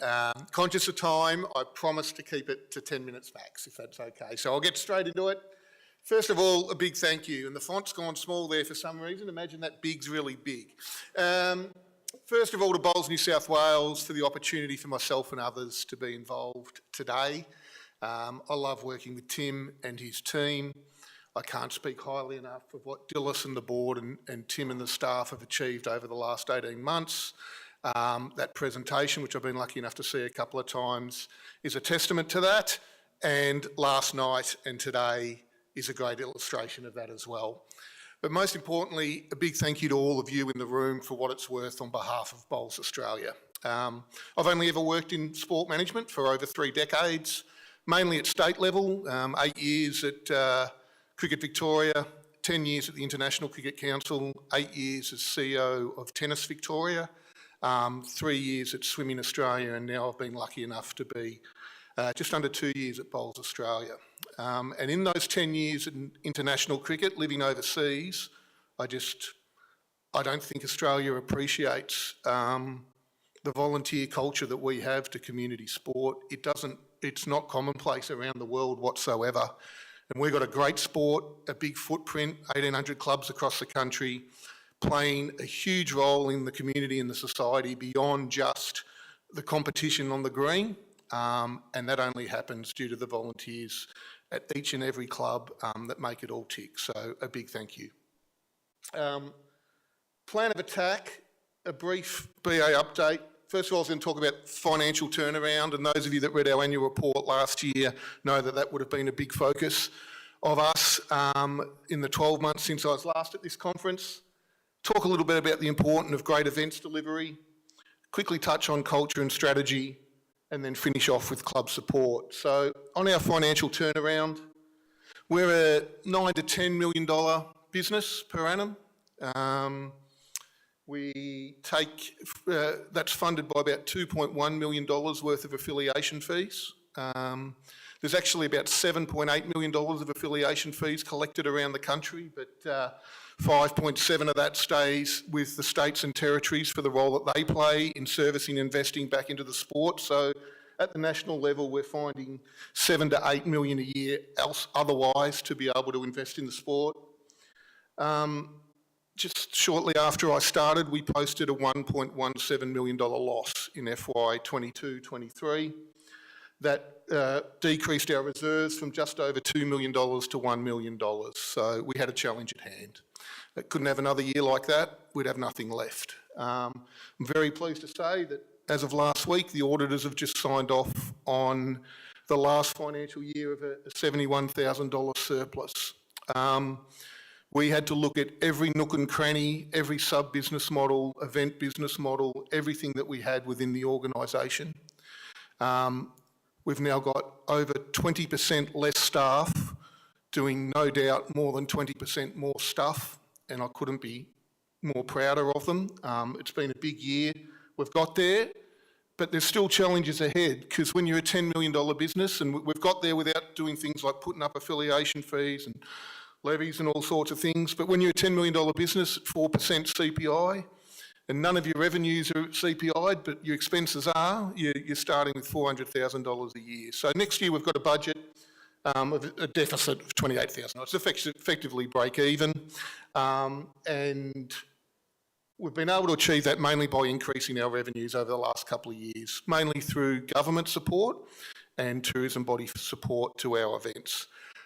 Conscious of time, I promise to keep it to 10 minutes max, if that's okay. So I'll get straight into it. First of all, a big thank you. And the font's gone small there for some reason. Imagine that big's really big. First of all, to Bowls New South Wales for the opportunity for myself and others to be involved today. I love working with Tim and his team. I can't speak highly enough of what Dilys and the board and Tim and the staff have achieved over the last 18 months. That presentation, which I've been lucky enough to see a couple of times, is a testament to that. And last night and today is a great illustration of that as well. But most importantly, a big thank you to all of you in the room for what it's worth on behalf of Bowls Australia. I've only ever worked in sport management for over 3 decades, mainly at state level, 8 years at Cricket Victoria, 10 years at the International Cricket Council, 8 years as CEO of Tennis Victoria, 3 years at Swimming Australia, and now I've been lucky enough to be just under 2 years at Bowls Australia. And in those 10 years in international cricket, living overseas, I don't think Australia appreciates the volunteer culture that we have to community sport. It's not commonplace around the world whatsoever. And we've got a great sport, a big footprint, 1,800 clubs across the country, playing a huge role in the community and the society beyond just the competition on the green. And that only happens due to the volunteers at each and every club that make it all tick. So a big thank you. Plan of attack, a brief BA update. First of all, I was going to talk about financial turnaround, and those of you that read our annual report last year know that that would have been a big focus of us in the 12 months since I was last at this conference. Talk a little bit about the importance of great events delivery, quickly touch on culture and strategy, and then finish off with club support. So on our financial turnaround, we're a $9 to $10 million business per annum. We take, that's funded by about $2.1 million worth of affiliation fees. There's actually about $7.8 million of affiliation fees collected around the country, but 5.7 of that stays with the states and territories for the role that they play in servicing and investing back into the sport. So at the national level, we're finding $7 to $8 million a year otherwise to be able to invest in the sport. Just shortly after I started, we posted a $1.17 million loss in FY 22-23. That decreased our reserves from just over $2 million to $1 million. So we had a challenge at hand. Couldn't have another year like that, we'd have nothing left. I'm very pleased to say that as of last week, the auditors have just signed off on the last financial year of a $71,000 surplus. We had to look at every nook and cranny, every sub-business model, event business model, everything that we had within the organisation. We've now got over 20% less staff doing no doubt more than 20% more stuff, and I couldn't be more prouder of them. It's been a big year. We've got there, but there's still challenges ahead, because when you're a $10 million business, and we've got there without doing things like putting up affiliation fees and levies and all sorts of things, but when you're a $10 million business at 4% CPI, and none of your revenues are CPI'd, but your expenses are, you're starting with $400,000 a year. So next year we've got a budget of a deficit of $28,000. It's effectively break even, and we've been able to achieve that mainly by increasing our revenues over the last couple of years, mainly through government support and tourism body support to our events.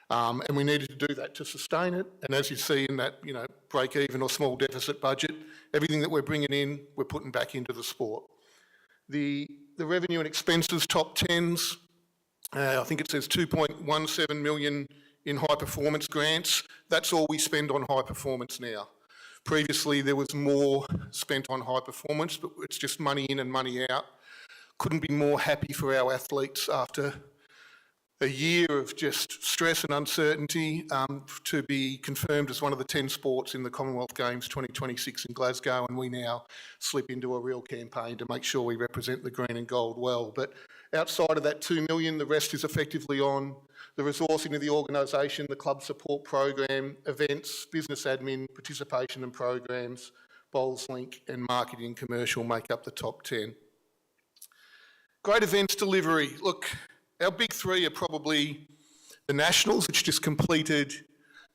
And we needed to do that to sustain it. And as you see in that, break even or small deficit budget, everything that we're bringing in, we're putting back into the sport. The revenue and expenses top tens, I think it says 2.17 million in high performance grants. That's all we spend on high performance now. Previously, there was more spent on high performance, but it's just money in and money out. Couldn't be more happy for our athletes after a year of just stress and uncertainty, to be confirmed as one of the 10 sports in the Commonwealth Games 2026 in Glasgow, and we now slip into a real campaign to make sure we represent the green and gold well. But outside of that 2 million, the rest is effectively on the resourcing of the organisation, the club support program, events, business admin, participation and programs, Bowls Link and marketing and commercial make up the top 10. Great events delivery. Look, our big three are probably the Nationals, which just completed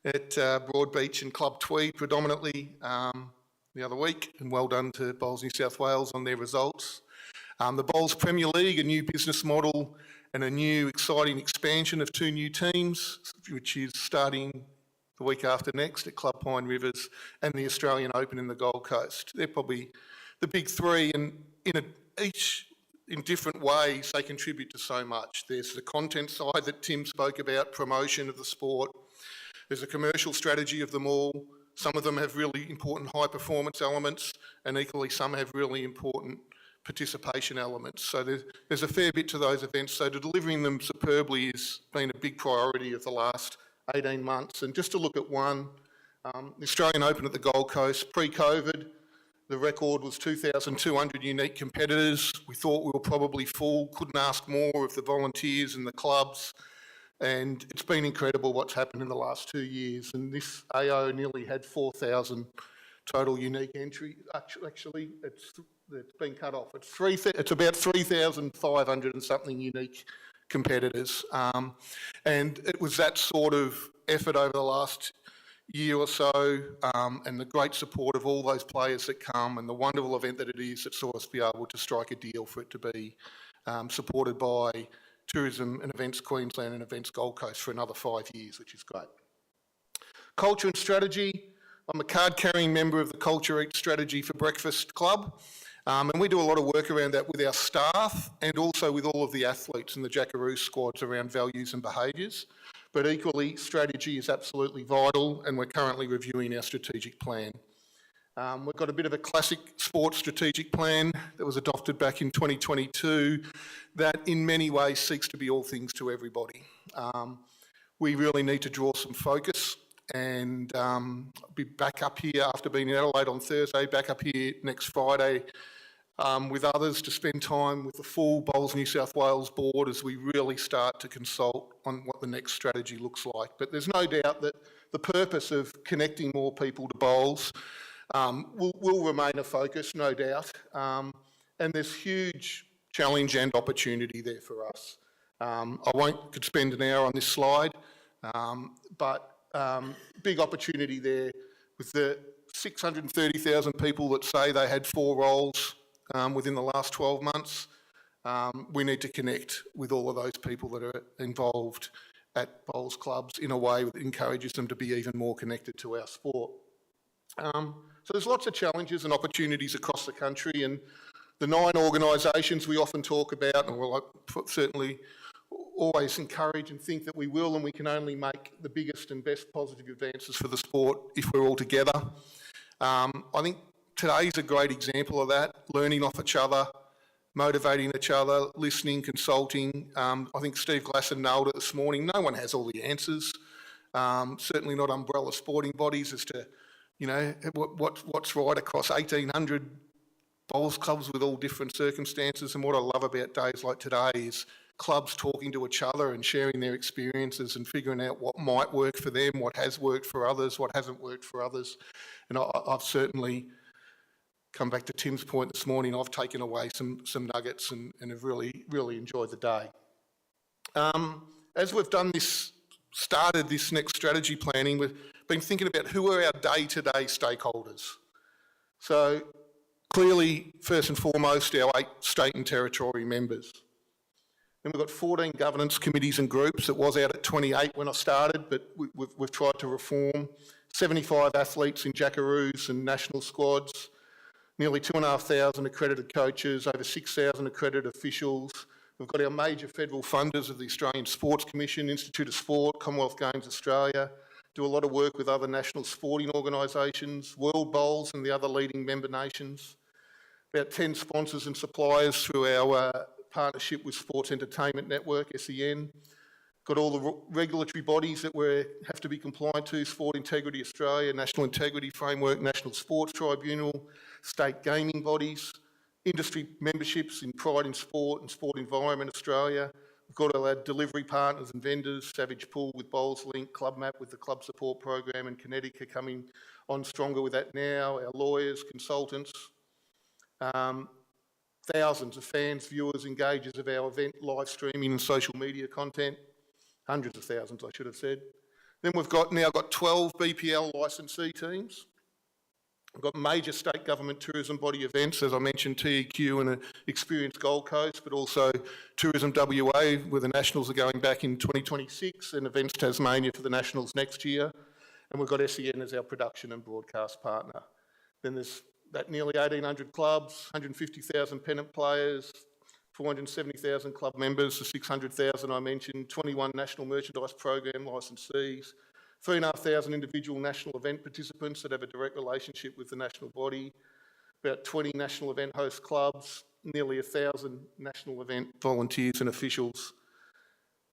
at Broadbeach and Club Tweed predominantly the other week, and well done to Bowls New South Wales on their results. The Bowls Premier League, a new business model and a new exciting expansion of 2 new teams, which is starting the week after next at Club Pine Rivers, and the Australian Open in the Gold Coast. They're probably the big three, and each in different ways they contribute to so much. There's the content side that Tim spoke about, promotion of the sport. There's a commercial strategy of them all. Some of them have really important high performance elements, and equally some have really important participation elements. So there's a fair bit to those events. So delivering them superbly has been a big priority of the last 18 months. And just to look at one, the Australian Open at the Gold Coast, pre-COVID, the record was 2,200 unique competitors. We thought we were probably full, couldn't ask more of the volunteers and the clubs. And it's been incredible what's happened in the last 2 years. And this AO nearly had 4,000 total unique entry. Actually, it's been cut off. It's about 3,500 and something unique competitors. And it was that sort of effort over the last year or so, and the great support of all those players that come, and the wonderful event that it is that saw us be able to strike a deal for it to be supported by Tourism and Events Queensland and Events Gold Coast for another 5 years, which is great. Culture and strategy. I'm a card-carrying member of the Culture Eat Strategy for Breakfast Club, and we do a lot of work around that with our staff and also with all of the athletes and the Jackaroo squads around values and behaviours. But equally, strategy is absolutely vital, and we're currently reviewing our strategic plan. We've got a bit of a classic sports strategic plan that was adopted back in 2022 that in many ways seeks to be all things to everybody. We really need to draw some focus, and I'll be back up here after being in Adelaide on Thursday, back up here next Friday with others to spend time with the full Bowls New South Wales board as we really start to consult on what the next strategy looks like. But there's no doubt that the purpose of connecting more people to bowls will remain a focus, no doubt. And there's huge challenge and opportunity there for us. Could spend an hour on this slide, but big opportunity there with the 630,000 people that say they had 4 roles within the last 12 months. We need to connect with all of those people that are involved at bowls clubs in a way that encourages them to be even more connected to our sport. So there's lots of challenges and opportunities across the country, and the 9 organisations we often talk about, and we'll certainly always encourage and think that we will, and we can only make the biggest and best positive advances for the sport if we're all together. I think today's a great example of that, learning off each other, motivating each other, listening, consulting. I think Steve Glasson nailed it this morning. No one has all the answers, certainly not umbrella sporting bodies as to, you know, what's right across 1,800 bowls clubs with all different circumstances. And what I love about days like today is clubs talking to each other and sharing their experiences and figuring out what might work for them, what has worked for others, what hasn't worked for others. And I've certainly come back to Tim's point this morning. I've taken away some nuggets and have really enjoyed the day. As we've started this next strategy planning, we've been thinking about who are our day-to-day stakeholders. So clearly, first and foremost, our 8 state and territory members. Then we've got 14 governance committees and groups. It was out at 28 when I started, but we've tried to reform. 75 athletes in Jackaroos and national squads, nearly 2,500 accredited coaches, over 6,000 accredited officials. We've got our major federal funders of the Australian Sports Commission, Institute of Sport, Commonwealth Games Australia, do a lot of work with other national sporting organisations, World Bowls and the other leading member nations. About 10 sponsors and suppliers through our partnership with Sports Entertainment Network, SEN. Got all the regulatory bodies that we have to be compliant to: Sport Integrity Australia, National Integrity Framework, National Sports Tribunal, state gaming bodies, industry memberships in Pride in Sport and Sport Environment Australia. We've got all our delivery partners and vendors: Savage Pool with Bowls Link, Club Map with the Club Support Program, and Kinetic are coming on stronger with that now. Our lawyers, consultants, thousands of fans, viewers, engagers of our event, live streaming and social media content. Hundreds of thousands, I should have said. Then we've now got 12 BPL licensee teams. We've got major state government tourism body events, as I mentioned, TEQ and Experience Gold Coast, but also Tourism WA, where the Nationals are going back in 2026, and Events Tasmania for the Nationals next year. And we've got SEN as our production and broadcast partner. Then there's that nearly 1,800 clubs, 150,000 pennant players, 470,000 club members, the 600,000 I mentioned, 21 national merchandise program licensees, 3,500 individual national event participants that have a direct relationship with the national body, about 20 national event host clubs, nearly 1,000 national event volunteers and officials.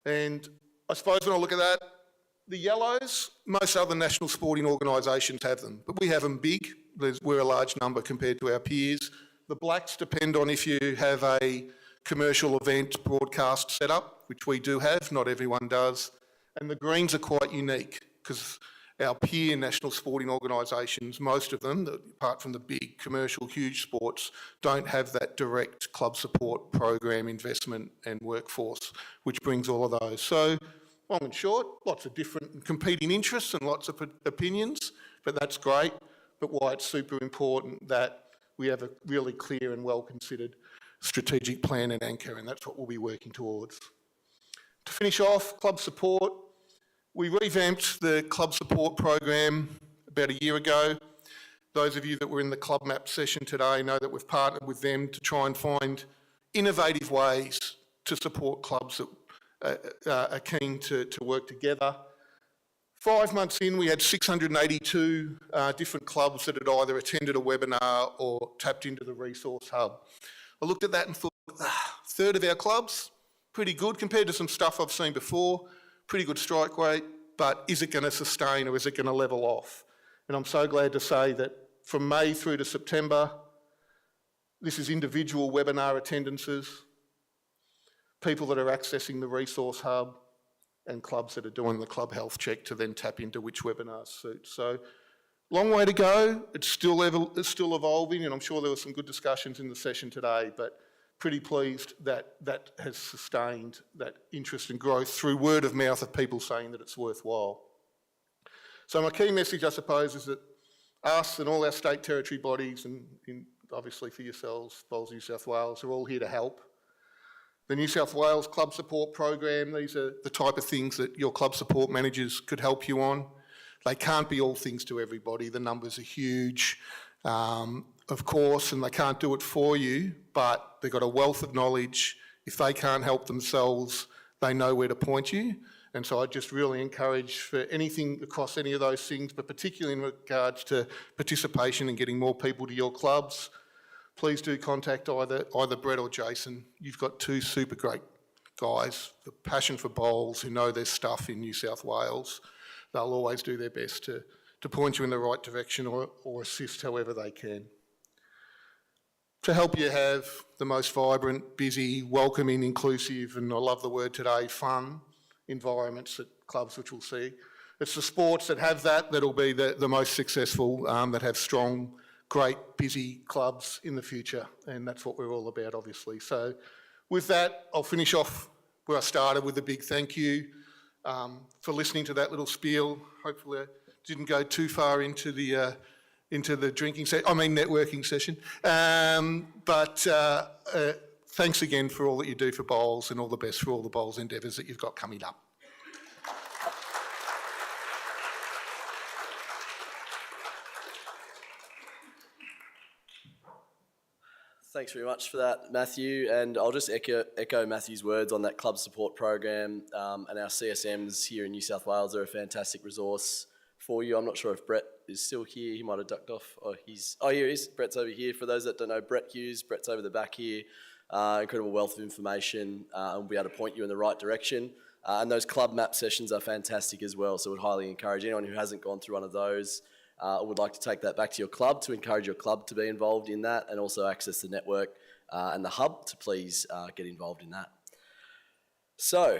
And I suppose when I look at that, the yellows, most other national sporting organisations have them, but we have them big. We're a large number compared to our peers. The blacks depend on if you have a commercial event broadcast setup, which we do have, not everyone does. And the greens are quite unique because our peer national sporting organisations, most of them, apart from the big commercial huge sports, don't have that direct club support program investment and workforce, which brings all of those. So long and short, lots of different competing interests and lots of opinions, but that's great. But why it's super important that we have a really clear and well-considered strategic plan and anchor, and that's what we'll be working towards. To finish off, club support. We revamped the club support program about a year ago. Those of you that were in the Club Map session today know that we've partnered with them to try and find innovative ways to support clubs that are keen to work together. 5 months in, we had 682 different clubs that had either attended a webinar or tapped into the resource hub. I looked at that and thought, a third of our clubs, pretty good compared to some stuff I've seen before, pretty good strike rate, but is it going to sustain or is it going to level off? And I'm so glad to say that from May through to September, this is individual webinar attendances, people that are accessing the resource hub, and clubs that are doing the club health check to then tap into which webinars suit. So long way to go. It's still evolving, and I'm sure there were some good discussions in the session today, but pretty pleased that that has sustained that interest and growth through word of mouth of people saying that it's worthwhile. So my key message, I suppose, is that us and all our state territory bodies, and obviously for yourselves, Bowls New South Wales, are all here to help. The New South Wales Club Support Program, these are the type of things that your club support managers could help you on. They can't be all things to everybody. The numbers are huge, of course, and they can't do it for you, but they've got a wealth of knowledge. If they can't help themselves, they know where to point you. And so I just really encourage for anything across any of those things, but particularly in regards to participation and getting more people to your clubs, please do contact either Brett or Jason. You've got two super great guys, the passion for bowls, who know their stuff in New South Wales. They'll always do their best to point you in the right direction or assist however they can. To help you have the most vibrant, busy, welcoming, inclusive, and I love the word today, fun environments at clubs, which we'll see. It's the sports that have that'll be the most successful, that have strong, great, busy clubs in the future, and that's what we're all about, obviously. So with that, I'll finish off where I started with a big thank you for listening to that little spiel. Hopefully I didn't go too far into the networking session. But thanks again for all that you do for bowls, and all the best for all the bowls endeavours that you've got coming up. Thanks very much for that, Matthew. And I'll just echo Matthew's words on that club support program. And our CSMs here in New South Wales are a fantastic resource for you. I'm not sure if Brett is still here. He might have ducked off. Here he is. Brett's over here. For those that don't know, Brett Hughes. Brett's over the back here. incredible wealth of information, and we'll be able to point you in the right direction. And those club map sessions are fantastic as well, so we'd highly encourage anyone who hasn't gone through one of those or would like to take that back to your club to encourage your club to be involved in that, and also access the network and the hub to please get involved in that. So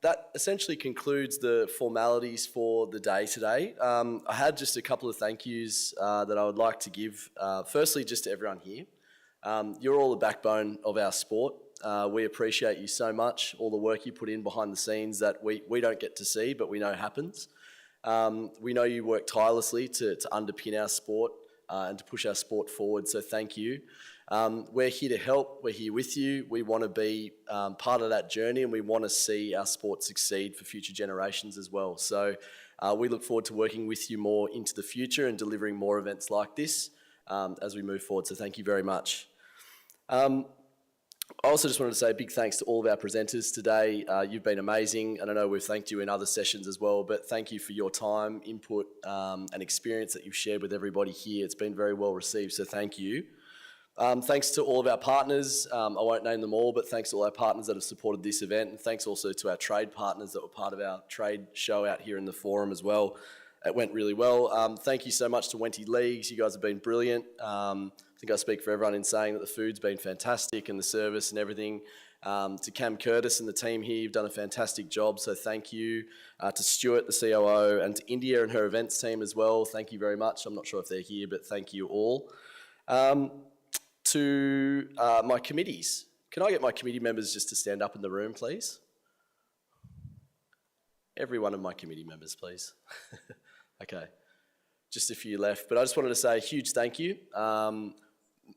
that essentially concludes the formalities for the day today. I had just a couple of thank yous that I would like to give. Firstly, just to everyone here. You're all the backbone of our sport. We appreciate you so much, all the work you put in behind the scenes that we don't get to see, but we know happens. We know you work tirelessly to underpin our sport and to push our sport forward, so thank you. We're here to help, we're here with you. We want to be part of that journey, and we want to see our sport succeed for future generations as well. So we look forward to working with you more into the future and delivering more events like this as we move forward, so thank you very much. I also just wanted to say a big thanks to all of our presenters today. You've been amazing, and I know we've thanked you in other sessions as well, but thank you for your time, input, and experience that you've shared with everybody here. It's been very well received, so thank you. Thanks to all of our partners. I won't name them all, but thanks to all our partners that have supported this event, and thanks also to our trade partners that were part of our trade show out here in the forum as well. It went really well. Thank you so much to 𝐻𝐸 Leagues. You guys have been brilliant. I think I speak for everyone in saying that the food's been fantastic and the service and everything. To Cam Curtis and the team here, you've done a fantastic job, so thank you. To Stuart, the COO, and to India and her events team as well, thank you very much. I'm not sure if they're here, but thank you all. To my committees. Can I get my committee members just to stand up in the room, please? Every one of my committee members, please. Okay, just a few left, but I just wanted to say a huge thank you.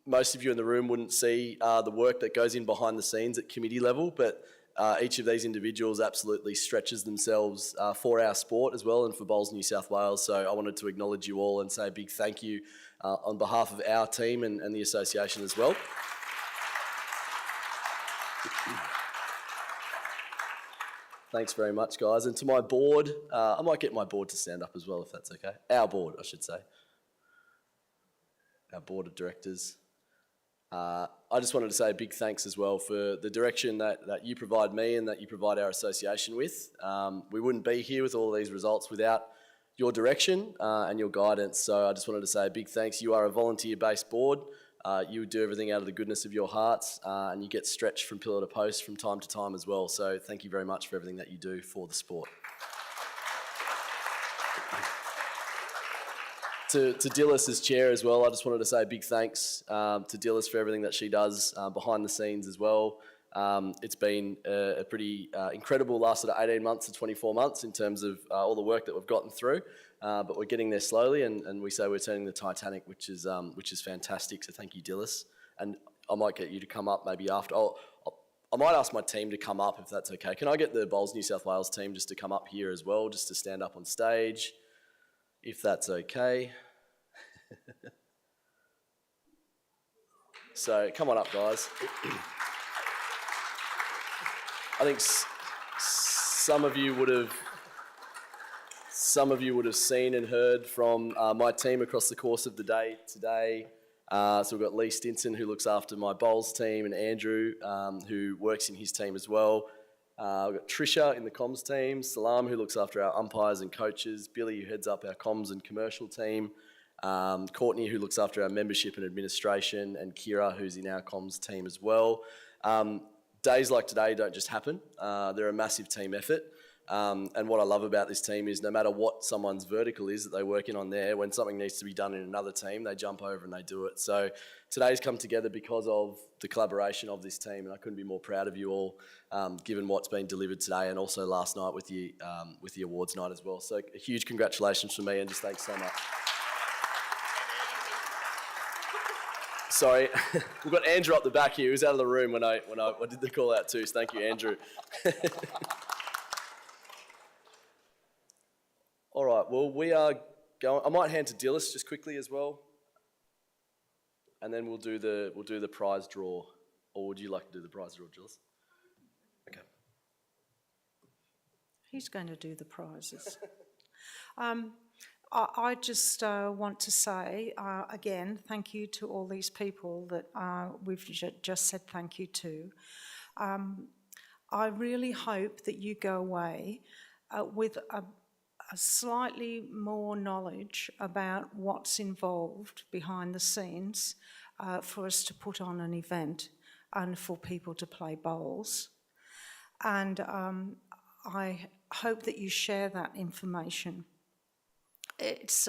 Most of you in the room wouldn't see the work that goes in behind the scenes at committee level, but each of these individuals absolutely stretches themselves for our sport as well and for Bowls New South Wales. So I wanted to acknowledge you all and say a big thank you on behalf of our team and the association as well. Thanks very much, guys. And to my board, I might get my board to stand up as well, if that's okay. Our board, I should say. Our board of directors. I just wanted to say a big thanks as well for the direction that you provide me and that you provide our association with. We wouldn't be here with all these results without your direction and your guidance. So I just wanted to say a big thanks. You are a volunteer-based board. You do everything out of the goodness of your hearts, and you get stretched from pillar to post from time to time as well. So thank you very much for everything that you do for the sport. To Dilys as chair as well, I just wanted to say a big thanks to Dilys for everything that she does behind the scenes as well. It's been a pretty incredible last sort of 18 months to 24 months in terms of all the work that we've gotten through, but we're getting there slowly, and we say we're turning the Titanic, which is fantastic, so thank you, Dilys. And I might get you to come up maybe after. I might ask my team to come up if that's okay. Can I get the Bowls New South Wales team just to come up here as well, just to stand up on stage? If that's okay. So come on up, guys. I think some of you would have seen and heard from my team across the course of the day today. So we've got Lee Stinson, who looks after my bowls team, and Andrew, who works in his team as well. We've got Trisha in the comms team, Salam, who looks after our umpires and coaches, Billy, who heads up our comms and commercial team, Courtney, who looks after our membership and administration, and Kira, who's in our comms team as well. Days like today don't just happen. They're a massive team effort. And what I love about this team is no matter what someone's vertical is that they work in on there, when something needs to be done in another team, they jump over and they do it. So today's come together because of the collaboration of this team, and I couldn't be more proud of you all, given what's been delivered today and also last night with the awards night as well. So a huge congratulations from me, and just thanks so much. Sorry, we've got Andrew up the back here. He was out of the room when I did the call out too, so thank you, Andrew. All right, well, we are going. I might hand to Dilys just quickly as well, and then we'll do the prize draw. Or would you like to do the prize draw, Dilys? Okay. Who's going to do the prizes? I just want to say, again, thank you to all these people that we've just said thank you to. I really hope that you go away with a slightly more knowledge about what's involved behind the scenes for us to put on an event and for people to play bowls. And I hope that you share that information. It's,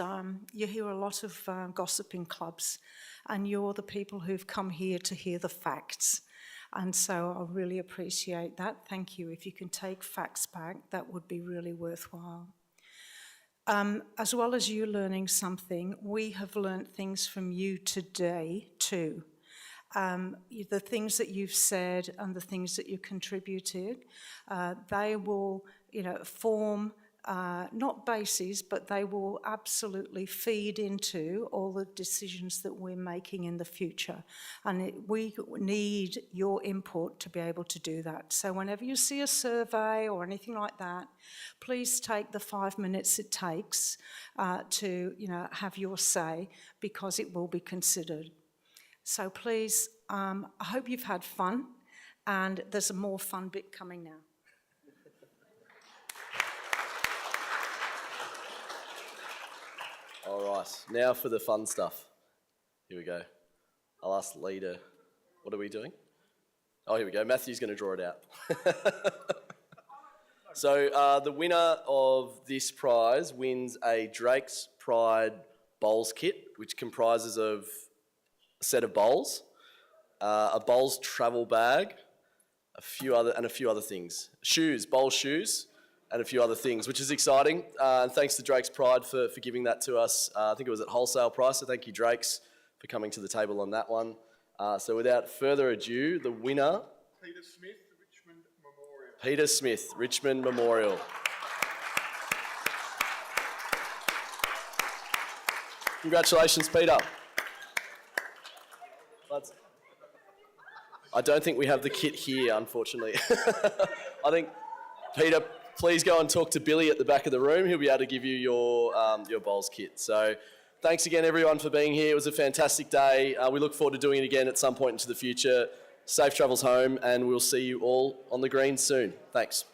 you hear a lot of gossiping clubs, and you're the people who've come here to hear the facts. And so I really appreciate that. Thank you. If you can take facts back, that would be really worthwhile. As well as you learning something, we have learnt things from you today too. The things that you've said and the things that you contributed, they will, form not bases, but they will absolutely feed into all the decisions that we're making in the future. And we need your input to be able to do that. So whenever you see a survey or anything like that, please take the 5 minutes it takes to, have your say, because it will be considered. So please, I hope you've had fun, and there's a more fun bit coming now. All right, now for the fun stuff. Here we go. I'll ask Lee to, what are we doing? Oh, here we go. Matthew's going to draw it out. So the winner of this prize wins a Drake's Pride bowls kit, which comprises of a set of bowls, a bowls travel bag, a few other things. Shoes, bowl shoes, and a few other things, which is exciting. And thanks to Drake's Pride for giving that to us. I think it was at wholesale price, so thank you, Drake's, for coming to the table on that one. So without further ado, the winner... Peter Smith, Richmond Memorial. Peter Smith, Richmond Memorial. Congratulations, Peter. I don't think we have the kit here, unfortunately. I think, Peter, please go and talk to Billy at the back of the room. He'll be able to give you your bowls kit. So thanks again, everyone, for being here. It was a fantastic day. We look forward to doing it again at some point into the future. Safe travels home, and we'll see you all on the green soon. Thanks.